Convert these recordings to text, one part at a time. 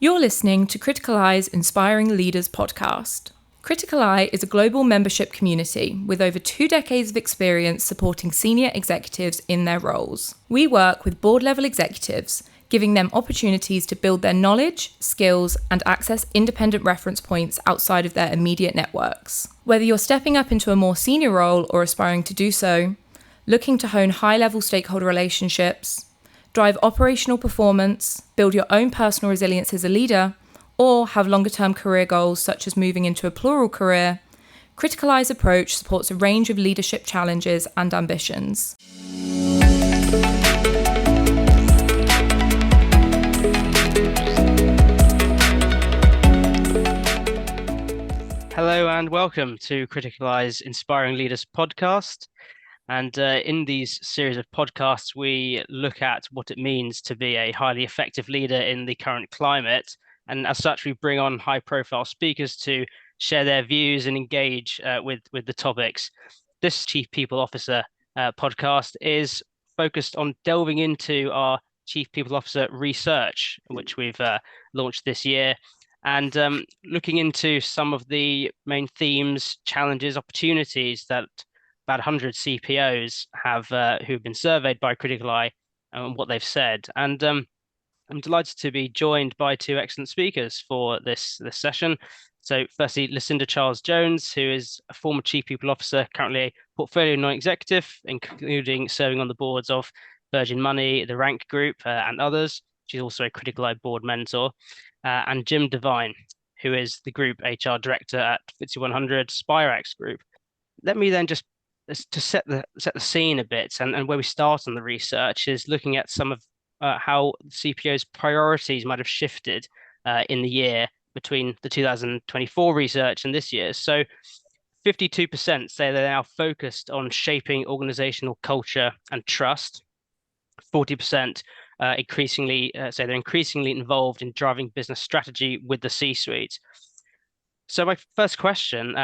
You're listening to Criticaleye's Inspiring Leaders podcast. Criticaleye is a global membership community with over 2 decades of experience supporting senior executives in their roles. We work with board-level executives, giving them opportunities to build their knowledge, skills, and access independent reference points outside of their immediate networks. Whether you're stepping up into a more senior role or aspiring to do so, looking to hone high-level stakeholder relationships, drive operational performance, build your own personal resilience as a leader, or have longer-term career goals such as moving into a plural career, Criticaleye's approach supports a range of leadership challenges and ambitions. Hello and welcome to Criticaleye's Inspiring Leaders podcast. And in these series of podcasts, we look at what it means to be a highly effective leader in the current climate. And as such, we bring on high-profile speakers to share their views and engage with the topics. This Chief People Officer podcast is focused on delving into our Chief People Officer research, which we've launched this year, and looking into some of the main themes, challenges, opportunities that about 100 CPOs have who've been surveyed by Criticaleye and what they've said. And I'm delighted to be joined by two excellent speakers for this session. So firstly, Lucinda Charles-Jones, who is a former Chief People Officer, currently a portfolio non-executive, including serving on the boards of Virgin Money, the RemCo Group, and others. She's also a Criticaleye Board Mentor. And Jim Devine, who is the Group HR Director at FTSE 100 Spirax Group. Let me then just to set the scene a bit, and where we start on the research is looking at some of how CPO's priorities might have shifted in the year between the 2024 research and this year. So 52% say they're now focused on shaping organizational culture and trust. 40% increasingly say they're increasingly involved in driving business strategy with the C-suite. So my first question,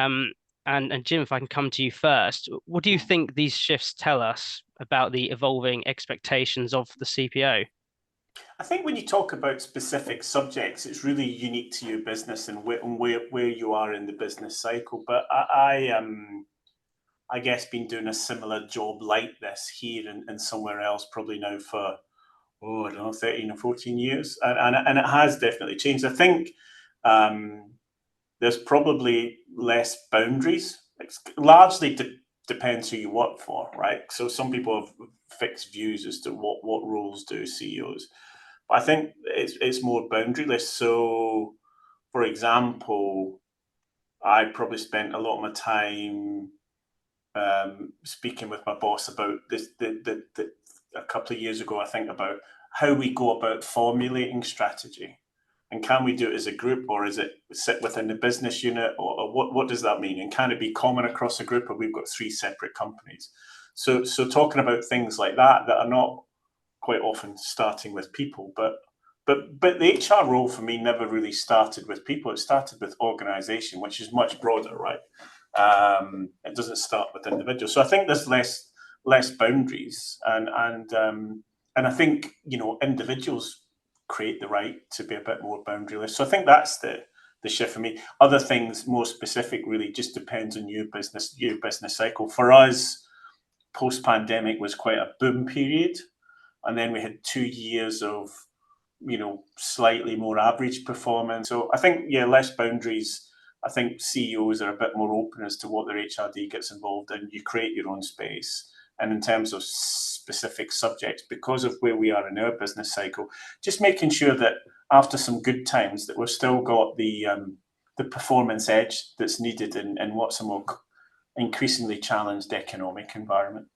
and Jim, if I can come to you first, what do you think these shifts tell us about the evolving expectations of the CPO? I think when you talk about specific subjects, it's really unique to your business and where you are in the business cycle. But I guess been doing a similar job like this here and somewhere else, probably now for, I don't know, 13 or 14 years. And it has definitely changed. I think there's probably less boundaries. It largely depends who you work for, right? So some people have fixed views as to what roles do CEOs. But I think it's more boundaryless. So, for example, I probably spent a lot of my time speaking with my boss about this a couple of years ago, I think, about how we go about formulating strategy. And can we do it as a group, or is it sit within the business unit, or what does that mean? And can it be common across a group, or we've got 3 separate companies? So talking about things like that are not quite often starting with people, but the HR role for me never really started with people. It started with organization, which is much broader, right? It doesn't start with individuals. So I think there's less boundaries, and I think individuals create the right to be a bit more boundaryless. So I think that's the shift for me. Other things more specific really just depends on your business cycle. For us, post-pandemic was quite a boom period, and then we had 2 years of slightly more average performance. So I think less boundaries. I think CEOs are a bit more open as to what their HRD gets involved in. You create your own space. And in terms of specific subjects, because of where we are in our business cycle, just making sure that after some good times that we've still got the performance edge that's needed in what's a more increasingly challenged economic environment.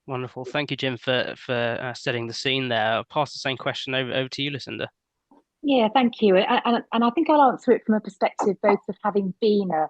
Wonderful. Thank you, Jim, for setting the scene there. I'll pass the same question over to you, Lucinda. Yeah, thank you. And I think I'll answer it from a perspective both of having been a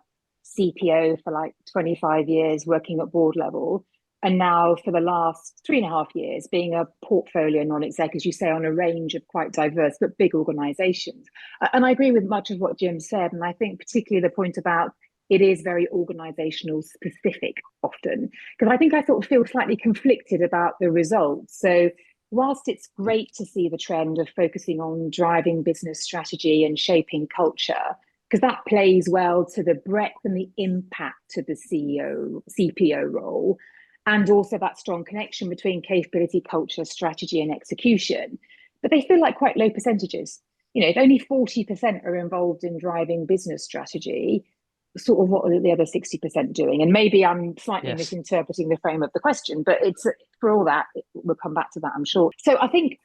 CPO for like 25 years working at board level, and now for the last 3.5 years being a portfolio non-exec, as you say, on a range of quite diverse but big organizations. And I agree with much of what Jim said. And I think particularly the point about it is very organizational specific often, because I think I sort of feel slightly conflicted about the results. So whilst it's great to see the trend of focusing on driving business strategy and shaping culture, because that plays well to the breadth and the impact of the CPO role, and also that strong connection between capability, culture, strategy, and execution. But they feel like quite low percentages. If only 40% are involved in driving business strategy, sort of what are the other 60% doing? And maybe I'm slightly misinterpreting the frame of the question, but it's, for all that, we'll come back to that, I'm sure. So I think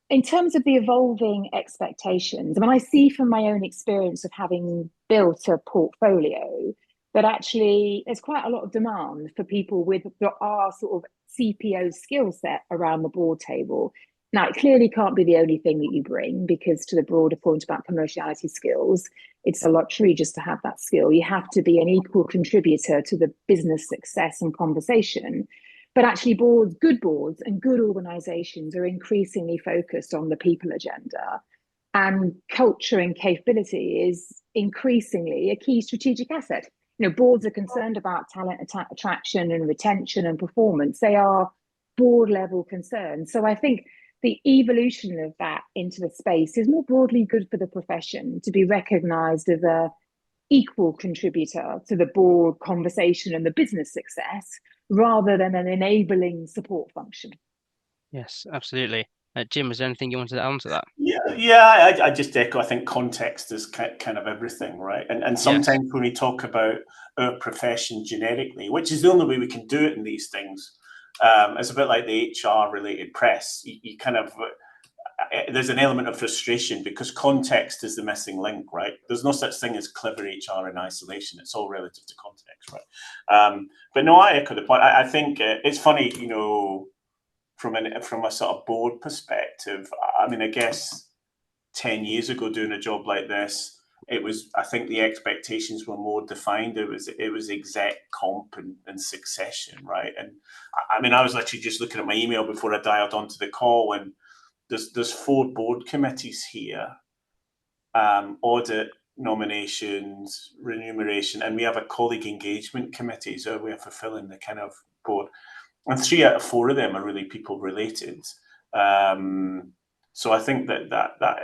in terms of the evolving expectations, I see from my own experience of having built a portfolio that actually there's quite a lot of demand for people with our sort of CPO skill set around the board table. Now, it clearly can't be the only thing that you bring, because to the broader point about commerciality skills, it's a luxury just to have that skill. You have to be an equal contributor to the business success and conversation. But actually good boards and good organizations are increasingly focused on the people agenda. And culture and capability is increasingly a key strategic asset. Boards are concerned about talent attraction and retention and performance. They are board level concerns. So I think the evolution of that into the space is more broadly good for the profession to be recognised as a equal contributor to the board conversation and the business success, rather than an enabling support function. Yes, absolutely. Jim, is there anything you wanted to add to that? Yeah, I just echo. I think context is kind of everything, right? And sometimes when we talk about our profession generically, which is the only way we can do it in these things, it's a bit like the HR-related press. You kind of there's an element of frustration because context is the missing link, right? There's no such thing as clever HR in isolation. It's all relative to context, right? But no, I echo the point. I think it's funny, from a sort of board perspective. I guess 10 years ago, doing a job like this, I think the expectations were more defined. It was exec comp and succession, right? And I was literally just looking at my email before I dialed onto the call, and there's 4 board committees here: audit, nominations, remuneration, and we have a colleague engagement committee. So we are fulfilling the kind of board, and 3 out of 4 of them are really people related. So I think that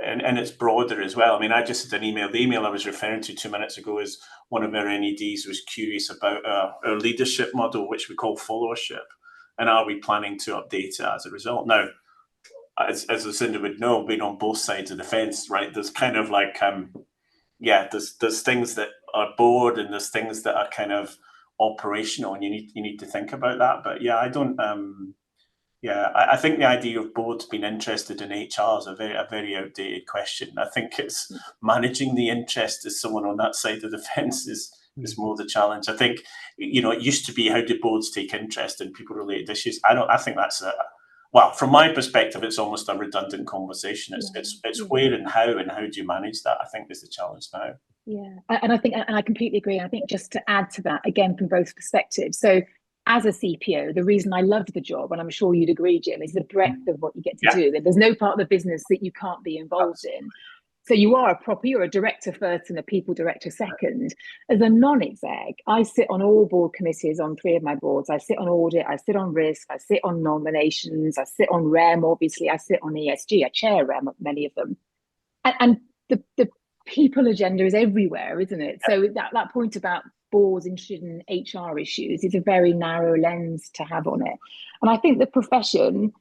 and it's broader as well. I just had an email. The email I was referring to 2 minutes ago is one of our NEDs was curious about our leadership model, which we call followership, and are we planning to update it as a result? Now, as Lucinda would know, being on both sides of the fence, right? There's kind of like, there's things that are board and there's things that are kind of operational, and you need to think about that. But yeah, I think the idea of boards being interested in HR is a very outdated question. I think it's managing the interest as someone on that side of the fence is more the challenge. I think, it used to be, how do boards take interest in people-related issues? I think that's from my perspective, it's almost a redundant conversation. It's where and how do you manage that, I think, is the challenge now. Yeah, and I completely agree. I think just to add to that, again, from both perspectives. So as a CPO, the reason I loved the job, and I'm sure you'd agree, Jim, is the breadth of what you get to do. There's no part of the business that you can't be involved in. So you're a director first and a people director second. As a non-exec, I sit on all board committees on 3 of my boards. I sit on audit, I sit on risk, I sit on nominations, I sit on REM, obviously, I sit on ESG, I chair REM, many of them. And the people agenda is everywhere, isn't it? So that point about boards interested in HR issues is a very narrow lens to have on it. And I think the profession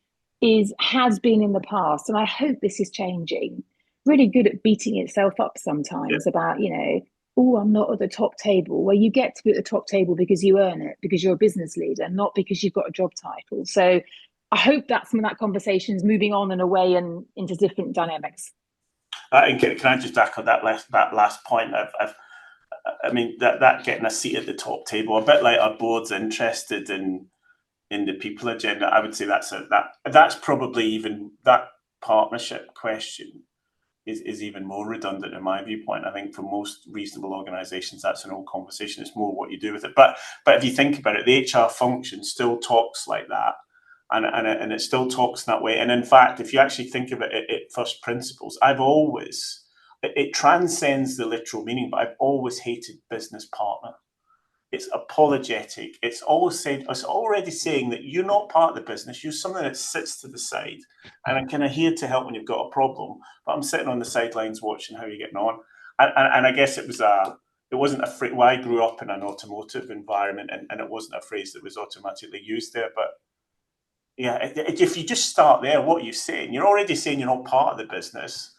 has been in the past, and I hope this is changing, really good at beating itself up sometimes about, I'm not at the top table. Well, you get to be at the top table because you earn it, because you're a business leader, not because you've got a job title. So I hope that some of that conversation is moving on and away and into different dynamics. And can I just echo that last point? That getting a seat at the top table, a bit like our board's interested in the people agenda. I would say that's probably even that partnership question is even more redundant in my viewpoint. I think for most reasonable organisations, that's an old conversation. It's more what you do with it. But if you think about it, the HR function still talks like that, and it still talks that way. And in fact, if you actually think of it at first principles, it transcends the literal meaning, but I've always hated business partner. It's apologetic. It's already saying that you're not part of the business. You're something that sits to the side, and I'm kind of here to help when you've got a problem. But I'm sitting on the sidelines watching how you're getting on. And I guess it wasn't a phrase. Well, I grew up in an automotive environment, and it wasn't a phrase that was automatically used there. But yeah, if you just start there, what you're saying, you're already saying you're not part of the business.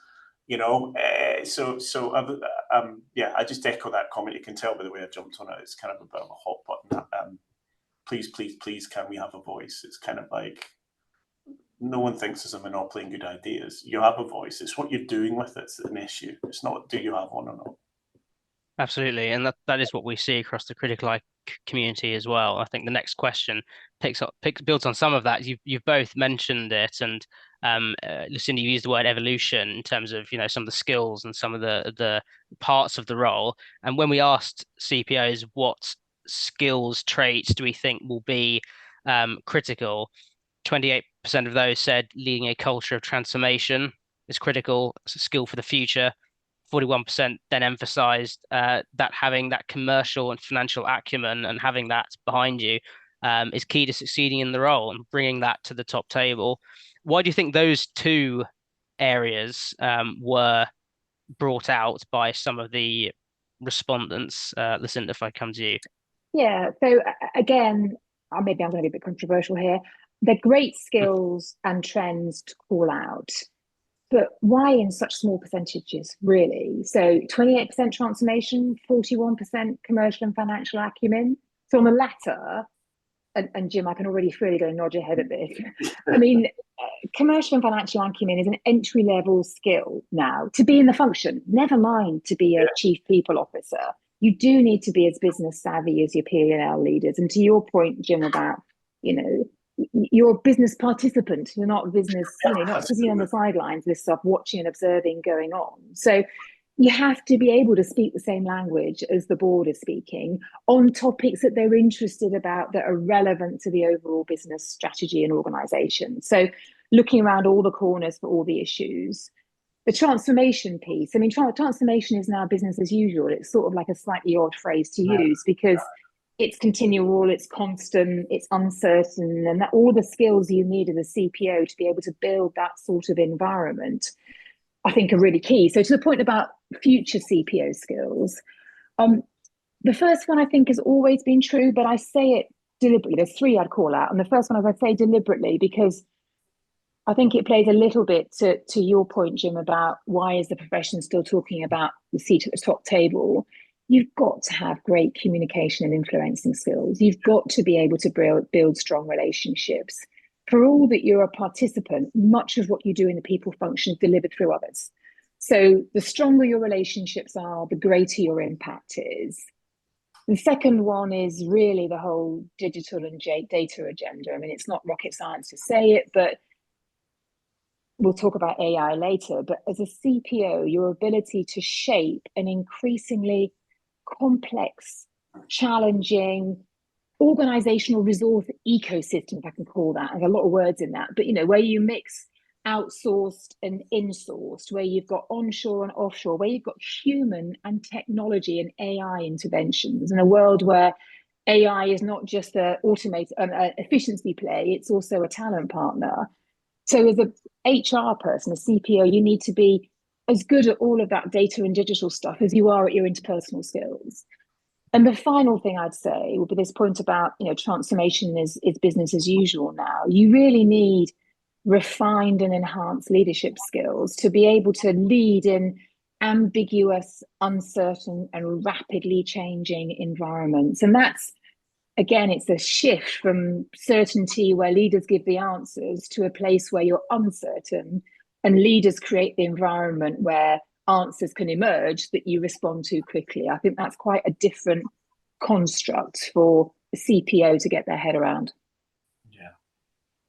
I just echo that comment. You can tell by the way I jumped on it. It's kind of a bit of a hot button. Please, can we have a voice? It's kind of like no one thinks there's a monopoly in good ideas. You have a voice. It's what you're doing with it that's an issue. It's not do you have one or not. Absolutely, and that is what we see across the Criticaleye community as well. I think the next question builds on some of that. You've both mentioned it, and Lucinda, you used the word evolution in terms of some of the skills and some of the parts of the role. And when we asked CPOs what skills traits do we think will be critical, 28% of those said leading a culture of transformation is critical. It's a skill for the future. 41% then emphasized that having that commercial and financial acumen and having that behind you is key to succeeding in the role and bringing that to the top table. Why do you think those two areas were brought out by some of the respondents? Lucinda, if I come to you. Yeah, so again, maybe I'm going to be a bit controversial here. They're great skills and trends to call out. But why in such small percentages, really? So 28% transformation, 41% commercial and financial acumen. So on the latter, and Jim, I can already feel you going nod your head at this. I mean, commercial and financial acumen is an entry-level skill now to be in the function, never mind to be a chief people officer. You do need to be as business savvy as your P&L leaders. And to your point, Jim, about, you're a business participant. You're not business, not sitting on the sidelines, this stuff, watching and observing going on. So you have to be able to speak the same language as the board is speaking on topics that they're interested about that are relevant to the overall business strategy and organization. So looking around all the corners for all the issues. The transformation piece, I mean, transformation is now business as usual. It's sort of like a slightly odd phrase to use because it's continual, it's constant, it's uncertain, and that all the skills you need as a CPO to be able to build that sort of environment, I think, are really key. So to the point about future CPO skills, the first one I think has always been true, but I say it deliberately. There's three I'd call out. And the first one, as I say deliberately, because I think it plays a little bit to your point, Jim, about why is the profession still talking about the seat at the top table. You've got to have great communication and influencing skills. You've got to be able to build strong relationships. For all that you're a participant, much of what you do in the people function is delivered through others. So the stronger your relationships are, the greater your impact is. The second one is really the whole digital and data agenda. I mean, it's not rocket science to say it, but we'll talk about AI later. But as a CPO, your ability to shape an increasingly complex, challenging, organizational resource ecosystem, if I can call that. There's a lot of words in that, but where you mix outsourced and insourced, where you've got onshore and offshore, where you've got human and technology and AI interventions in a world where AI is not just an efficiency play, it's also a talent partner. So as a HR person, a CPO, you need to be as good at all of that data and digital stuff as you are at your interpersonal skills. And the final thing I'd say would be this point about, transformation is business as usual now. You really need refined and enhanced leadership skills to be able to lead in ambiguous, uncertain, and rapidly changing environments. And that's, again, it's a shift from certainty where leaders give the answers to a place where you're uncertain and leaders create the environment where answers can emerge that you respond to quickly. I think that's quite a different construct for the CPO to get their head around.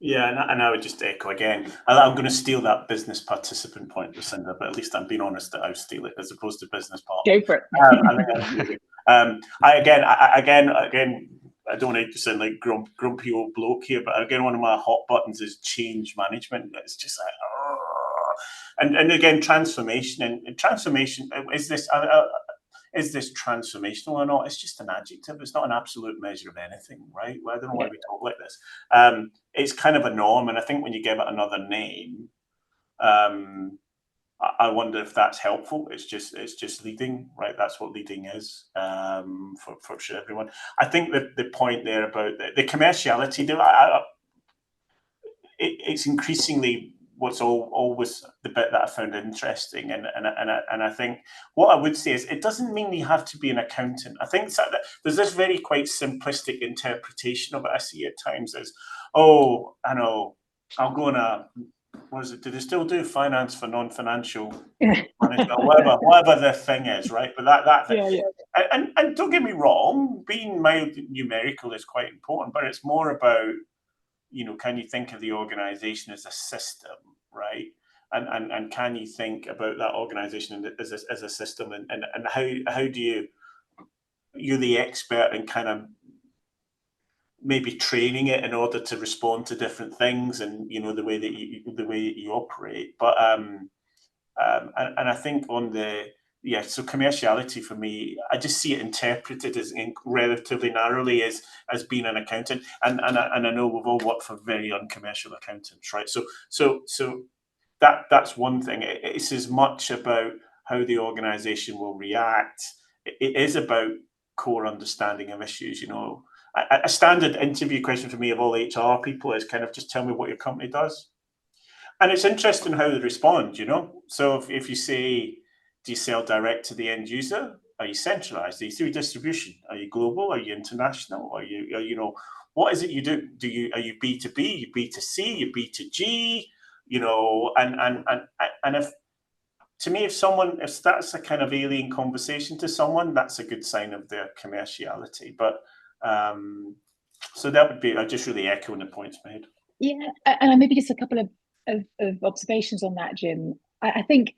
Yeah, and I would just echo again. I'm going to steal that business participant point, Lucinda, but at least I'm being honest that I'll steal it as opposed to business partner. Go for it. I don't want to sound like grumpy old bloke here, but again, one of my hot buttons is change management. It's just like, and again, transformation. And transformation is this. is this transformational or not? It's just an adjective. It's not an absolute measure of anything, right? Well, I don't know why we talk like this. It's kind of a norm, and I think when you give it another name, I wonder if that's helpful. It's just leading, right? That's what leading is, for sure, everyone. I think that the point there about the commerciality, it's increasingly what's always the bit that I found interesting, and I think what I would say is it doesn't mean you have to be an accountant. I think there's this very quite simplistic interpretation of it I see at times as, oh, I know, I'll go on a, what is it? Do they still do finance for non-financial management? whatever the thing is, right? But that thing, and don't get me wrong, being mild numerical is quite important, but it's more about, can you think of the organization as a system, right? And can you think about that organization as a system, and how do you're the expert in kind of maybe training it in order to respond to different things, and the way that you operate. But and I think on so commerciality for me, I just see it interpreted as relatively narrowly as being an accountant, and I know we've all worked for very uncommercial accountants, right? So that's one thing. It's as much about how the organization will react. It is about core understanding of issues. A standard interview question for me of all HR people is kind of just tell me what your company does. And it's interesting how they respond, So if you say, do you sell direct to the end user? Are you centralized? Are you through distribution? Are you global? Are you international? Are you what is it you do? Are you B2B? Are you B2C? Are you B2G? And if, to me, if that's a kind of alien conversation to someone, that's a good sign of their commerciality. But so that would be, I just really echoing the points made. Yeah, and maybe just a couple of observations on that, Jim. I think,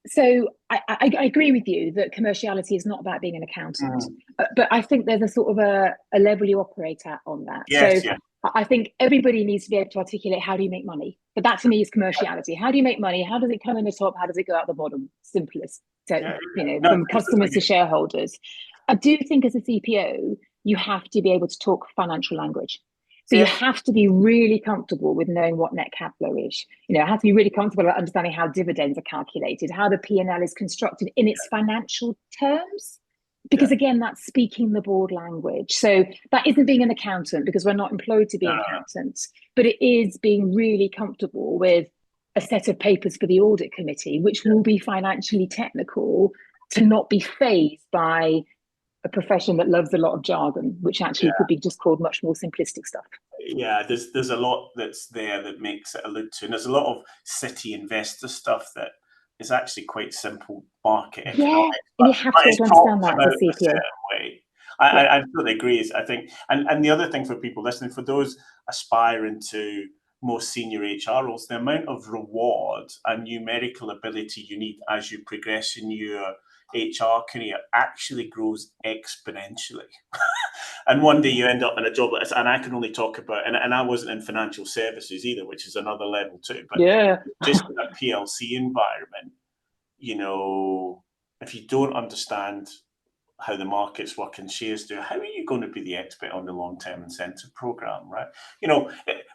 so I agree with you that commerciality is not about being an accountant, but I think there's a sort of a level you operate at on that. Yes, so I think everybody needs to be able to articulate, how do you make money? But that to me is commerciality. How do you make money? How does it come in the top? How does it go out the bottom? Simplest. So, from customers to shareholders. I do think as a CPO, you have to be able to talk financial language. So you have to be really comfortable with knowing what net cap flow is. You have to be really comfortable about understanding how dividends are calculated, how the P&L is constructed in its financial terms. Because again, that's speaking the board language. So that isn't being an accountant, because we're not employed to be accountants, but it is being really comfortable with a set of papers for the audit committee, which will be financially technical, to not be fazed by a profession that loves a lot of jargon, which actually could be just called much more simplistic stuff. Yeah, there's a lot that's there that makes it allude to, and there's a lot of city investor stuff that is actually quite simple market economics. And you have to understand that as a CPO. Way. I totally agree. I think, and the other thing for people listening, for those aspiring to more senior HR roles, the amount of reward and numerical ability you need as you progress in your HR career actually grows exponentially. And one day you end up in a job like this, and I can only talk about, and I wasn't in financial services either, which is another level too, but just in a PLC environment, if you don't understand how the markets work and shares do, how are you going to be the expert on the long-term incentive program, right?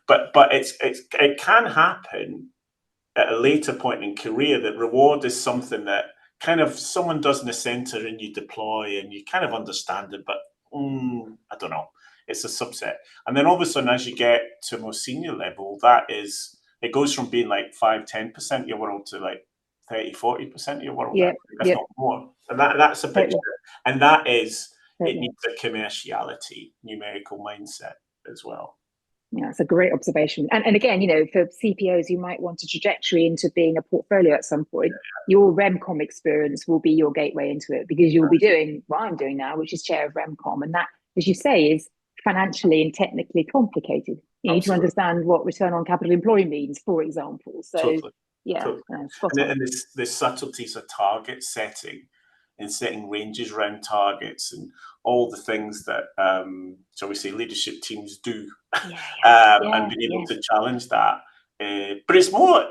But it can happen at a later point in career that reward is something that kind of someone does in the center and you deploy and you kind of understand it, but I don't know, it's a subset. And then all of a sudden, as you get to a more senior level, it goes from being like 5-10% of your world to like 30-40% of your world. That's not more. And that's a picture. And that is, it needs a commerciality, numerical mindset as well. Yeah, it's a great observation. And again, for CPOs, you might want a trajectory into being a portfolio at some point. Your RemCom experience will be your gateway into it, because you'll be doing what I'm doing now, which is chair of RemCom. And that, as you say, is financially and technically complicated. You need to understand what return on capital employed means, for example. So, totally. And the subtleties of target setting and setting ranges around targets and all the things that, shall we say, leadership teams do, and being able to challenge that But it's more.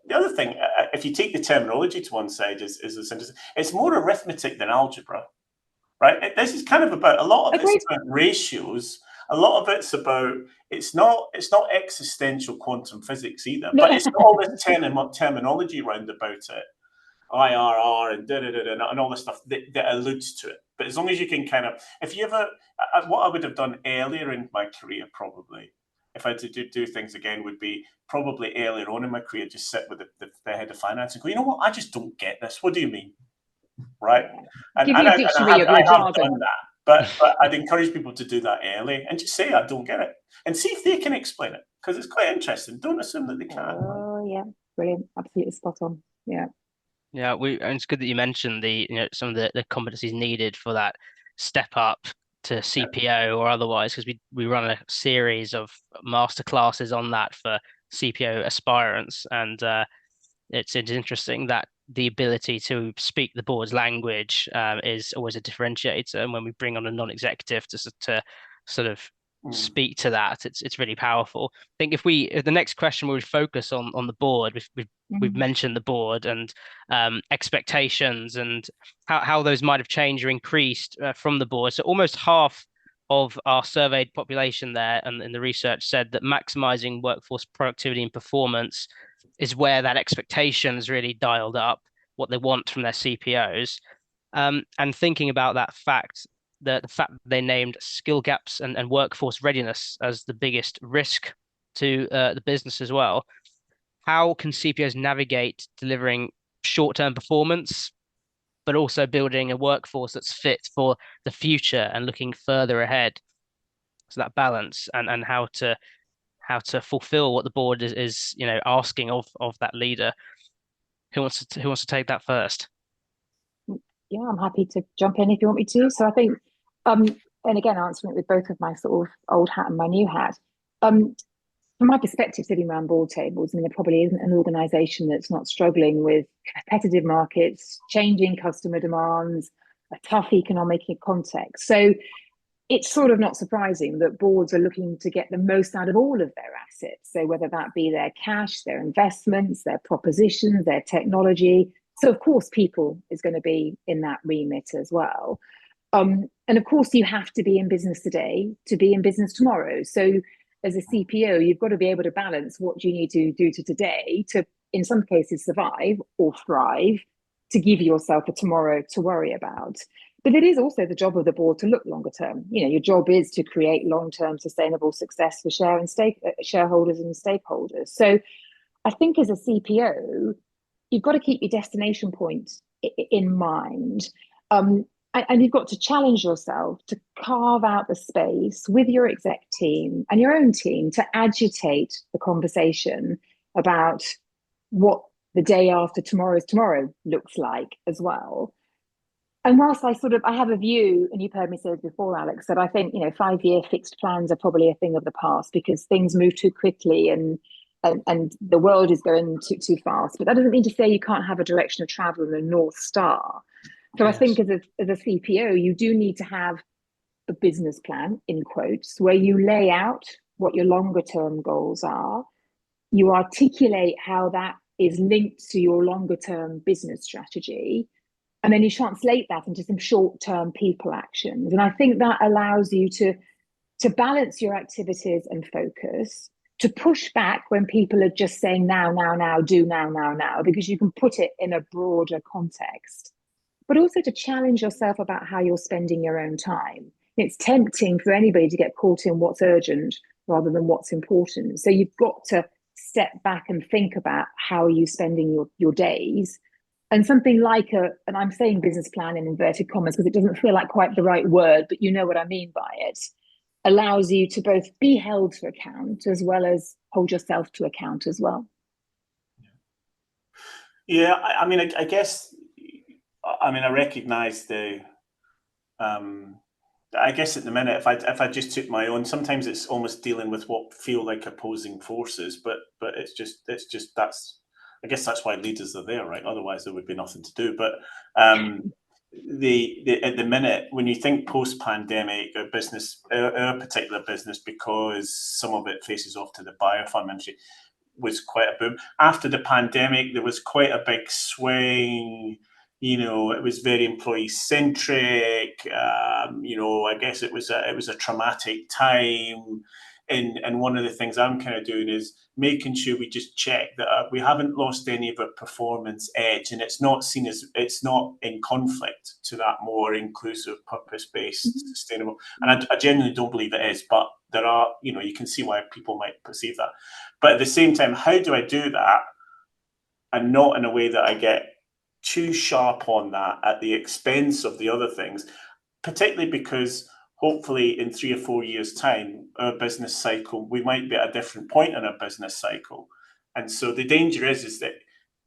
The other thing, if you take the terminology to one side, is it's more arithmetic than algebra, right? This is kind of about a lot of it's about ratios. A lot of it's about it's not existential quantum physics either, but it's got all this terminology round about it, IRR and all this stuff that alludes to it. But as long as you can kind of, if you ever, what I would have done earlier in my career probably, if I had to do things again, would be probably earlier on in my career, just sit with the head of finance and go, you know what, I just don't get this. What do you mean? Right? And Give you a dictionary of your jargon. Done that. But I'd encourage people to do that early and just say, I don't get it. And see if they can explain it, because it's quite interesting. Don't assume that they can. Oh, yeah. Brilliant. Absolutely spot on. Yeah. Yeah, and it's good that you mentioned some of the competencies needed for that step up to CPO or otherwise, because we run a series of masterclasses on that for CPO aspirants, and it's interesting that the ability to speak the board's language is always a differentiator, and when we bring on a non-executive to sort of speak to that, it's really powerful. I think if the next question we would focus on the board, we've mentioned the board and expectations and how those might have changed or increased from the board. So almost half of our surveyed population there and in the research said that maximizing workforce productivity and performance is where that expectation is really dialed up, what they want from their CPOs. And thinking about that fact, the fact that they named skill gaps and workforce readiness as the biggest risk to the business as well. How can CPOs navigate delivering short-term performance, but also building a workforce that's fit for the future and looking further ahead? So that balance and how to fulfill what the board is asking of that leader. Who wants to take that first? Yeah, I'm happy to jump in if you want me to. So I think, and again, answering it with both of my sort of old hat and my new hat. From my perspective, sitting around board tables, I mean, there probably isn't an organisation that's not struggling with competitive markets, changing customer demands, a tough economic context. So it's sort of not surprising that boards are looking to get the most out of all of their assets. So whether that be their cash, their investments, their propositions, their technology. So of course, people is going to be in that remit as well. And of course, you have to be in business today to be in business tomorrow. So as a CPO, you've got to be able to balance what you need to do to today to, in some cases, survive or thrive, to give yourself a tomorrow to worry about. But it is also the job of the board to look longer term. Your job is to create long-term sustainable success for shareholders and stakeholders. So I think as a CPO, you've got to keep your destination point in mind. And you've got to challenge yourself to carve out the space with your exec team and your own team to agitate the conversation about what the day after tomorrow's tomorrow looks like as well. And whilst I have a view, and you've heard me say this before, Alex, that I think 5-year fixed plans are probably a thing of the past because things move too quickly and the world is going too fast. But that doesn't mean to say you can't have a direction of travel and a North Star. So yes. I think as a CPO, you do need to have a business plan, in quotes, where you lay out what your longer term goals are. You articulate how that is linked to your longer term business strategy. And then you translate that into some short-term people actions. And I think that allows you to balance your activities and focus, to push back when people are just saying now, do now, because you can put it in a broader context. But also to challenge yourself about how you're spending your own time. It's tempting for anybody to get caught in what's urgent rather than what's important. So you've got to step back and think about how are you spending your days. And something like and I'm saying business plan in inverted commas because it doesn't feel like quite the right word, but you know what I mean by it, allows you to both be held to account as well as hold yourself to account as well. Yeah, I mean, I guess, I recognize I guess at the minute, if I just took my own, sometimes it's almost dealing with what feel like opposing forces, but it's just I guess that's why leaders are there, right? Otherwise, there would be nothing to do. But at the minute, when you think post-pandemic, our particular business, because some of it faces off to the biopharma industry, was quite a boom. After the pandemic, there was quite a big swing. It was very employee centric. I guess it was a traumatic time. And one of the things I'm kind of doing is making sure we just check that we haven't lost any of our performance edge, and it's not in conflict to that more inclusive, purpose-based, sustainable. And I genuinely don't believe it is, but there are, you can see why people might perceive that. But at the same time, how do I do that and not in a way that I get too sharp on that at the expense of the other things, particularly because hopefully in 3 or 4 years' time, our business cycle, we might be at a different point in our business cycle. And so the danger is that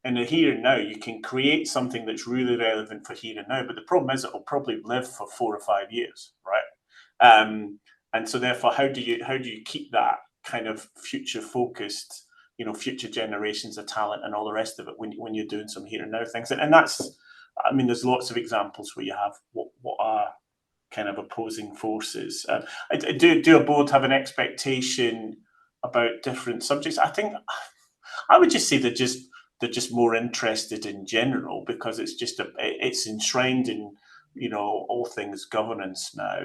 in the here and now, you can create something that's really relevant for here and now, but the problem is it will probably live for 4 or 5 years, right? And so therefore, how do you keep that kind of future focused, future generations of talent and all the rest of it when you're doing some here and now things? And that's, there's lots of examples where you have what are kind of opposing forces. Do a board have an expectation about different subjects? I think I would just say they're just more interested in general, because it's enshrined in all things governance now.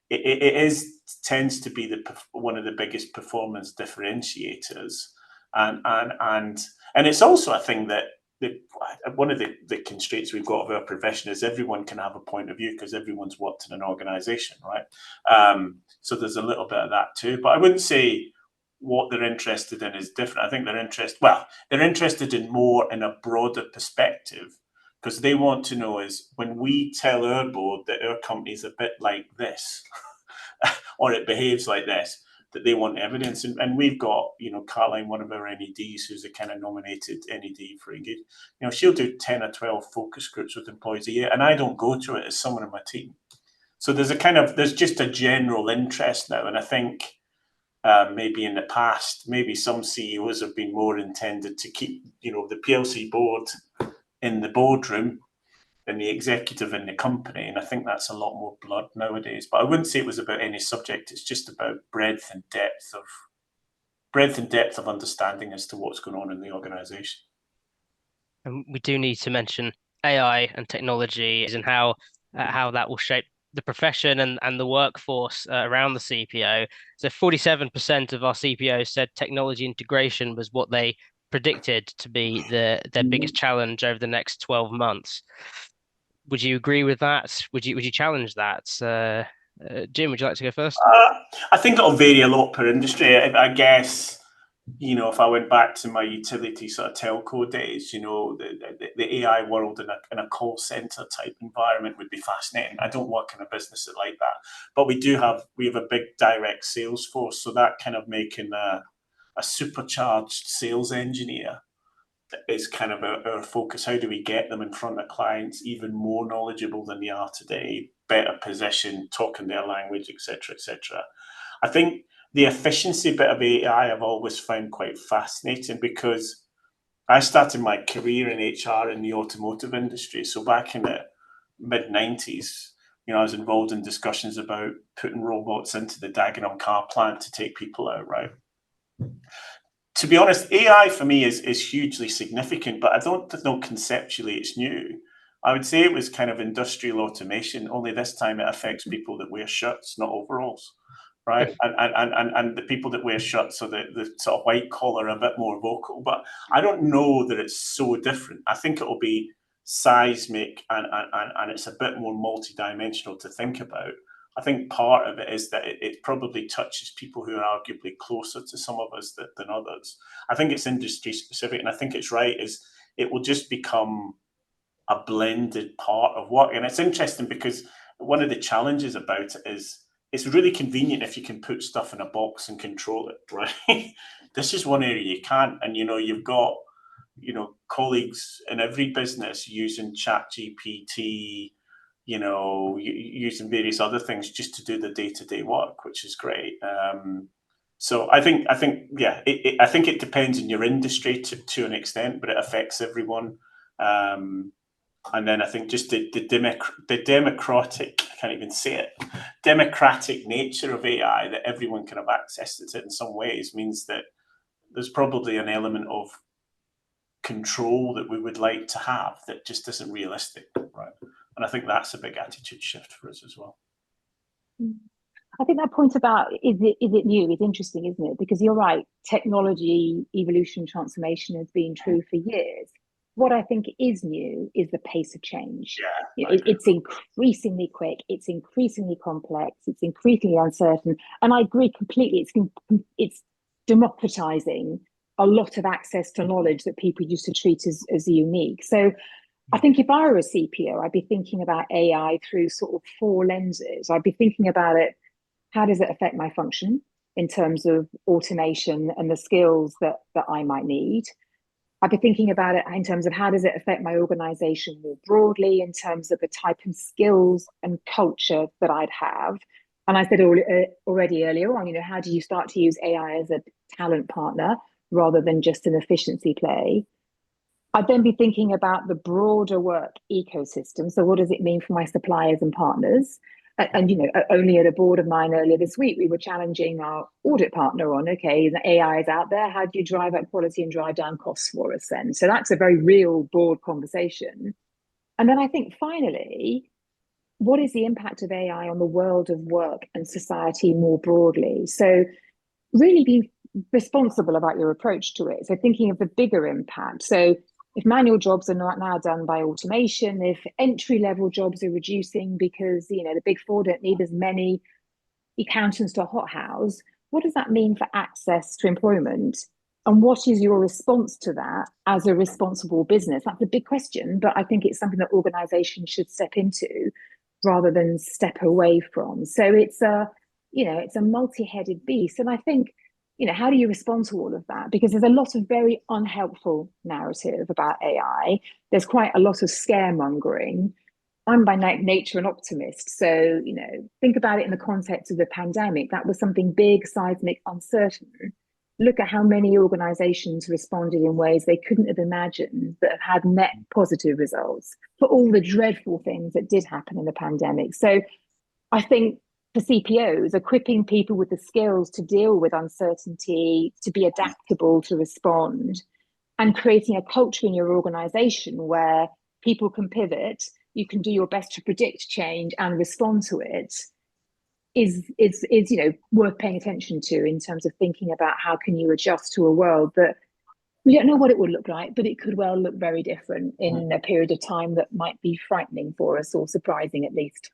It tends to be one of the biggest performance differentiators, and it's also a thing that one of the constraints we've got of our profession is everyone can have a point of view because everyone's worked in an organization, right? So there's a little bit of that too, but I wouldn't say what they're interested in is different. I think they're interested in more in a broader perspective, because they want to know is when we tell our board that our company is a bit like this or it behaves like this, that they want evidence. And we've got, Caroline, one of our NEDs, who's a kind of nominated NED for Engage. She'll do 10 or 12 focus groups with employees a year, and I don't go to it as someone in my team. So there's just a general interest now. And I think maybe in the past, maybe some CEOs have been more intended to keep, the PLC board in the boardroom than the executive in the company. And I think that's a lot more blood nowadays. But I wouldn't say it was about any subject. It's just about breadth and depth of understanding as to what's going on in the organization. And we do need to mention AI and technology and how that will shape the profession and the workforce around the CPO. So 47% of our CPOs said technology integration was what they predicted to be their biggest challenge over the next 12 months. Would you agree with that? Would you challenge that? Jim, would you like to go first? I think it'll vary a lot per industry. I guess, if I went back to my utility sort of telco days, the AI world in a call center type environment would be fascinating. I don't work in a business like that, but we have a big direct sales force. So that kind of making a supercharged sales engineer is kind of our focus. How do we get them in front of clients even more knowledgeable than they are today, better position, talking their language, etc., etc. I think the efficiency bit of AI I've always found quite fascinating, because I started my career in HR in the automotive industry. So back in the mid-90s, I was involved in discussions about putting robots into the Dagenham car plant to take people out, right? To be honest, AI for me is hugely significant, but I don't know conceptually it's new. I would say it was kind of industrial automation, only this time it affects people that wear shirts, not overalls, right? And the people that wear shirts, so the sort of white collar, are a bit more vocal, but I don't know that it's so different. I think it will be seismic and it's a bit more multidimensional to think about. I think part of it is that it probably touches people who are arguably closer to some of us than others. I think it's industry specific, and I think it's right, is it will just become a blended part of work. And it's interesting because one of the challenges about it is it's really convenient if you can put stuff in a box and control it, right? This is one area you can't. And, you've got, colleagues in every business using ChatGPT, using various other things just to do the day-to-day work, which is great. So I think it depends on your industry to an extent, but it affects everyone. And then I think just the democratic, I can't even say it, democratic nature of AI, that everyone can have access to it in some ways, means that there's probably an element of control that we would like to have that just isn't realistic, right? And I think that's a big attitude shift for us as well. I think that point about is it new is interesting, isn't it? Because you're right, technology, evolution, transformation has been true for years. What I think is new is the pace of change. It's increasingly quick, it's increasingly complex, it's increasingly uncertain. And I agree completely, it's democratizing a lot of access to knowledge that people used to treat as unique. So I think if I were a CPO, I'd be thinking about AI through sort of 4 lenses. I'd be thinking about it, how does it affect my function in terms of automation and the skills that I might need? I'd be thinking about it in terms of how does it affect my organization more broadly in terms of the type of skills and culture that I'd have. And I said already earlier on, how do you start to use AI as a talent partner rather than just an efficiency play? I'd then be thinking about the broader work ecosystem. So what does it mean for my suppliers and partners? And only at a board of mine earlier this week, we were challenging our audit partner on, okay, the AI is out there. How do you drive up quality and drive down costs for us then? So that's a very real board conversation. And then I think finally, what is the impact of AI on the world of work and society more broadly? So really be responsible about your approach to it. So thinking of the bigger impact. So if manual jobs are not now done by automation, if entry-level jobs are reducing because the Big Four don't need as many accountants to hothouse, what does that mean for access to employment? And what is your response to that as a responsible business? That's a big question, but I think it's something that organizations should step into rather than step away from. So it's a multi-headed beast. And I think, how do you respond to all of that? Because there's a lot of very unhelpful narrative about AI. There's quite a lot of scaremongering. I'm by nature an optimist. So, think about it in the context of the pandemic. That was something big, seismic, uncertain. Look at how many organizations responded in ways they couldn't have imagined that have had net positive results for all the dreadful things that did happen in the pandemic. So I think for CPOs, equipping people with the skills to deal with uncertainty, to be adaptable, to respond, and creating a culture in your organization where people can pivot, you can do your best to predict change and respond to it, is worth paying attention to in terms of thinking about how can you adjust to a world that we don't know what it would look like, but it could well look very different in a period of time that might be frightening for us or surprising at least.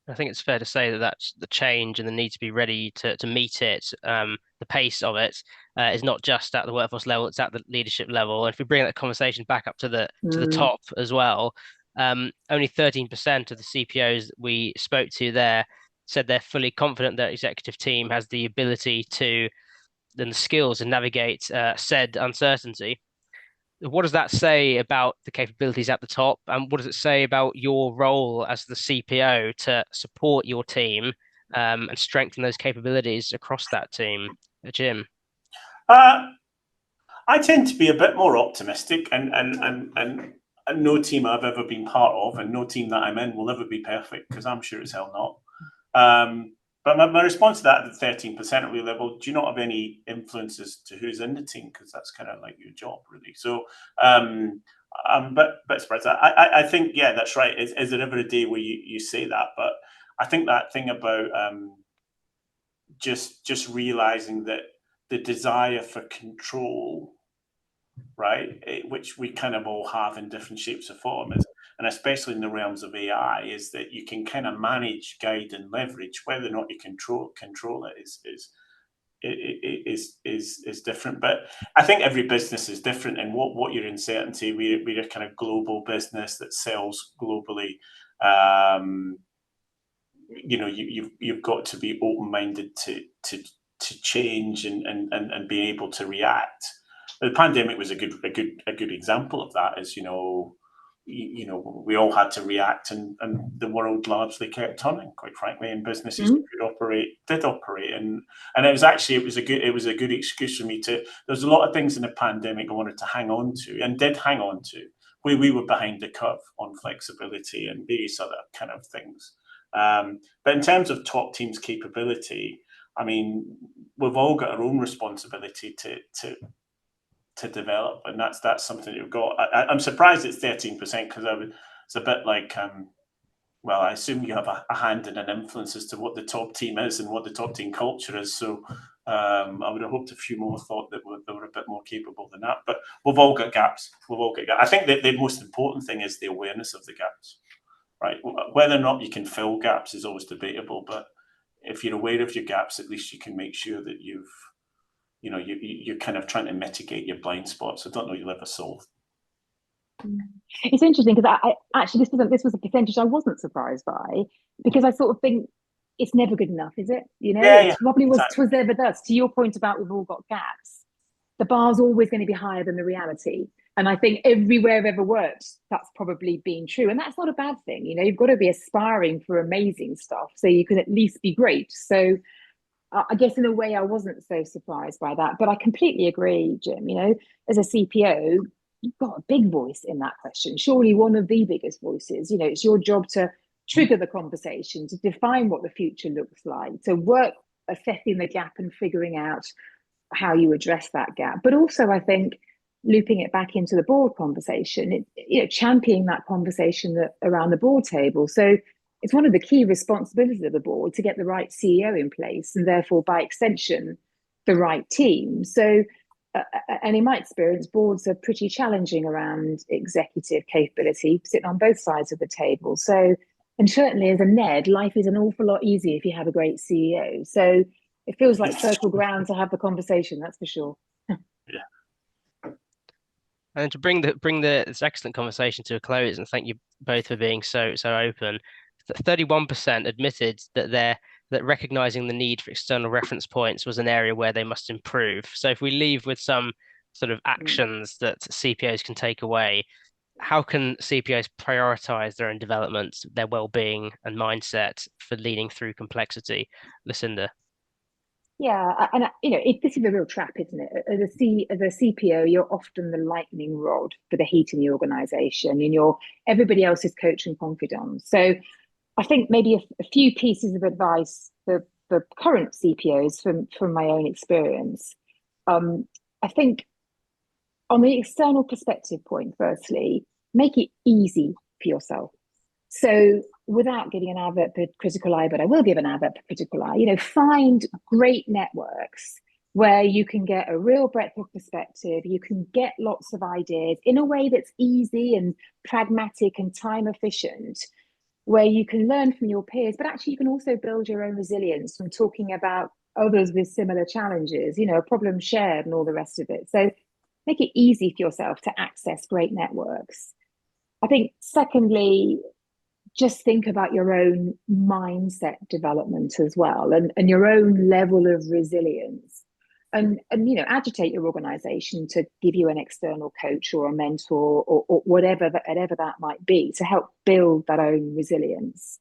I think it's fair to say that that's the change and the need to be ready to meet it. The pace of it is not just at the workforce level; it's at the leadership level. And if we bring that conversation back up to the top as well, only 13% of the CPOs we spoke to there said they're fully confident that executive team has the ability and the skills to navigate said uncertainty. What does that say about the capabilities at the top, and what does it say about your role as the CPO to support your team and strengthen those capabilities across that team? Jim? I tend to be a bit more optimistic, and no team I've ever been part of and no team that I'm in will ever be perfect, because I'm sure as hell not. But my response to that at the 13% of your level, do you not have any influences to who's in the team? Because that's kind of like your job, really. So I'm a bit surprised. I think, yeah, that's right. Is there ever a day where you say that? But I think that thing about just realizing that the desire for control, right, which we kind of all have in different shapes or forms, and especially in the realms of AI, is that you can kind of manage, guide, and leverage. Whether or not you control it is different. But I think every business is different, and what your uncertainty. We're a kind of global business that sells globally. You've got to be open-minded to change and be able to react. The pandemic was a good example of that. As we all had to react, and the world largely kept turning, quite frankly, and businesses did operate, and it was a good excuse for me to. There's a lot of things in the pandemic I wanted to hang on to, and did hang on to, where we were behind the curve on flexibility and various other kind of things. But in terms of top teams' capability, I mean, we've all got our own responsibility to develop, and that's something you've got. I'm surprised it's 13% because it's a bit like, well, I assume you have a hand and an influence as to what the top team is and what the top team culture is. So I would have hoped a few more thought that they were a bit more capable than that. But we've all got gaps. I think that the most important thing is the awareness of the gaps, right? Whether or not you can fill gaps is always debatable, but if you're aware of your gaps, at least you can make sure that you're kind of trying to mitigate your blind spots. I don't know you'll ever solve. It's interesting because I actually this was a percentage I wasn't surprised by, because I sort of think it's never good enough, is it? It probably was. Exactly. Was ever thus. To your point about we've all got gaps, the bar's always going to be higher than the reality. And I think everywhere I've ever worked, that's probably been true. And that's not a bad thing. You've got to be aspiring for amazing stuff so you can at least be great. So I guess in a way I wasn't so surprised by that. But I completely agree, Jim. As a CPO, you've got a big voice in that question. Surely one of the biggest voices. It's your job to trigger the conversation, to define what the future looks like, to work assessing the gap and figuring out how you address that gap. But also, I think, looping it back into the board conversation, championing that conversation around the board table. So it's one of the key responsibilities of the board to get the right CEO in place, and therefore, by extension, the right team. So, and in my experience, boards are pretty challenging around executive capability, sitting on both sides of the table. So, and certainly as a NED, life is an awful lot easier if you have a great CEO. So it feels like fertile ground to have the conversation, that's for sure. Yeah. And to bring this excellent conversation to a close, and thank you both for being so open. 31% admitted that recognizing the need for external reference points was an area where they must improve. So if we leave with some sort of actions that CPOs can take away, how can CPOs prioritize their own development, their well-being and mindset for leading through complexity? Lucinda. Yeah, and this is a real trap, isn't it? As a CPO, you're often the lightning rod for the heat in the organisation, and you're everybody else's coach and confidant. So, I think maybe a few pieces of advice for current CPOs from my own experience. I think on the external perspective point, firstly, make it easy for yourself. So without giving an advert for Criticaleye, but I will give an advert for Criticaleye, find great networks where you can get a real breadth of perspective, you can get lots of ideas in a way that's easy and pragmatic and time efficient, where you can learn from your peers, but actually you can also build your own resilience from talking about others with similar challenges, a problem shared and all the rest of it. So make it easy for yourself to access great networks. I think secondly, just think about your own mindset development as well, and your own level of resilience, and agitate your organization to give you an external coach or a mentor or whatever that might be to help build that own resilience.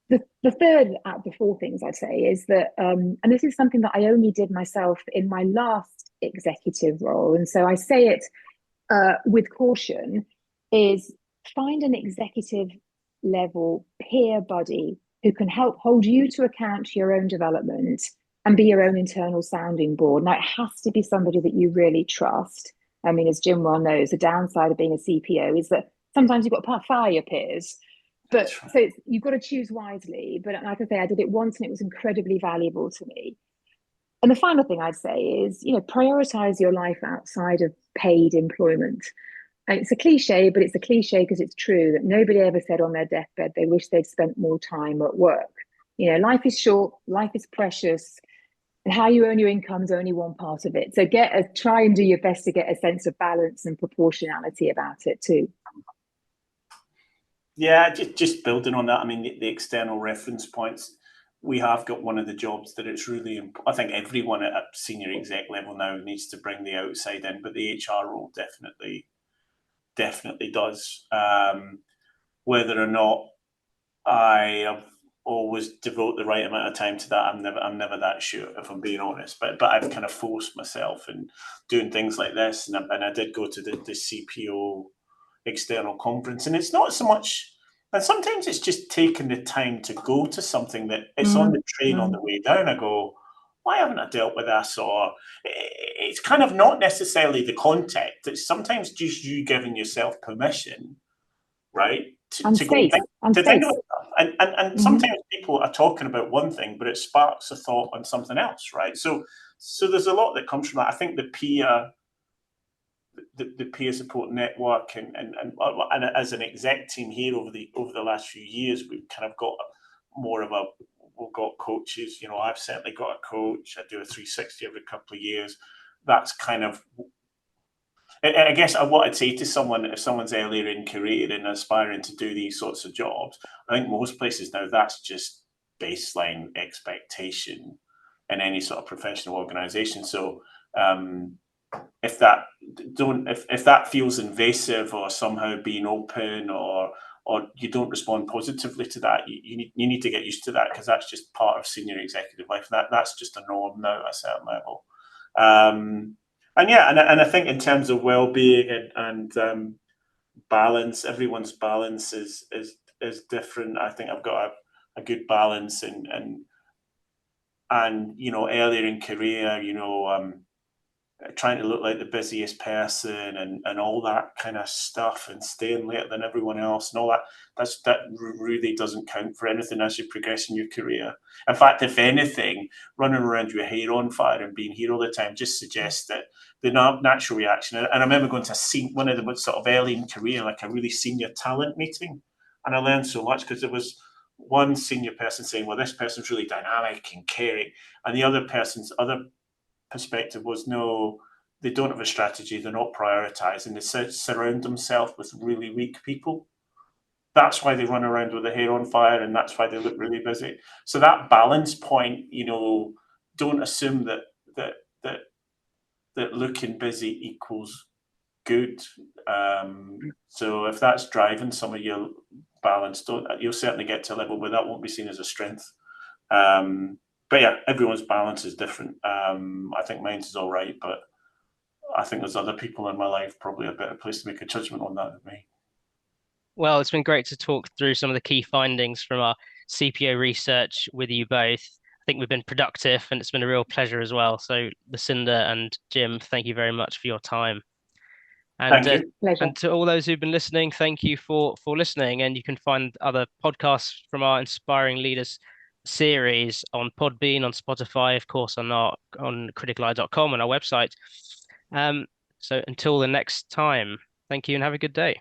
The third out of the four things I'd say is that, and this is something that I only did myself in my last executive role, and so I say it with caution, is find an executive level peer buddy who can help hold you to account to your own development and be your own internal sounding board. Now, it has to be somebody that you really trust. I mean, as Jim well knows, the downside of being a CPO is that sometimes you've got to fire your peers. But so you've got to choose wisely. But like I say, I did it once and it was incredibly valuable to me. And the final thing I'd say is, prioritize your life outside of paid employment. And it's a cliche, but it's a cliche because it's true that nobody ever said on their deathbed they wish they'd spent more time at work. Life is short, life is precious, and how you earn your income is only one part of it. So try and do your best to get a sense of balance and proportionality about it too. Yeah, just building on that. I mean, the external reference points. We have got one of the jobs that it's really important. I think everyone at a senior exec level now needs to bring the outside in, but the HR role definitely does. Whether or not I have always devote the right amount of time to that, I'm never that sure, if I'm being honest. But I've kind of forced myself in doing things like this, and I did go to the CPO external conference, and it's not so much And sometimes it's just taking the time to go to something that it's on the train on the way down. I go, why haven't I dealt with this? Or it's kind of not necessarily the context. It's sometimes just you giving yourself permission, right? To go think about it. And sometimes people are talking about one thing, but it sparks a thought on something else, right? So there's a lot that comes from that. I think the peer support network and as an exec team here over the last few years, we've kind of got more of we've got coaches. I've certainly got a coach. I do a 360 every couple of years. That's kind of, I guess, what I'd say to someone, if someone's earlier in career and aspiring to do these sorts of jobs, I think most places now that's just baseline expectation in any sort of professional organization. So if that feels invasive or somehow being open or you don't respond positively to that, you need to get used to that, because that's just part of senior executive life. That's just a norm now at a certain level. And I think in terms of well-being and balance, everyone's balance is different. I think I've got a good balance and earlier in career, trying to look like the busiest person and all that kind of stuff, and staying later than everyone else and all that really doesn't count for anything as you progress in your career. In fact, if anything, running around with your hair on fire and being here all the time just suggests that the natural reaction. And I remember going to one of the sort of early in career, like a really senior talent meeting, and I learned so much, because there was one senior person saying, well, this person's really dynamic and caring, and the other person's other perspective was, no, they don't have a strategy, they're not prioritizing, they surround themselves with really weak people. That's why they run around with their hair on fire, and that's why they look really busy. So that balance point, don't assume that looking busy equals good. So if that's driving some of your balance, you'll certainly get to a level where that won't be seen as a strength. But yeah, everyone's balance is different. I think mine's is all right, but I think there's other people in my life probably a better place to make a judgment on that than me. Well, it's been great to talk through some of the key findings from our CPO research with you both. I think we've been productive, and it's been a real pleasure as well. So Lucinda and Jim, thank you very much for your time. And, thank you. And to all those who've been listening, thank you for listening. And you can find other podcasts from our Inspiring Leaders series on Podbean, on Spotify, of course, on criticaleye.com on our website. So until the next time, thank you and have a good day.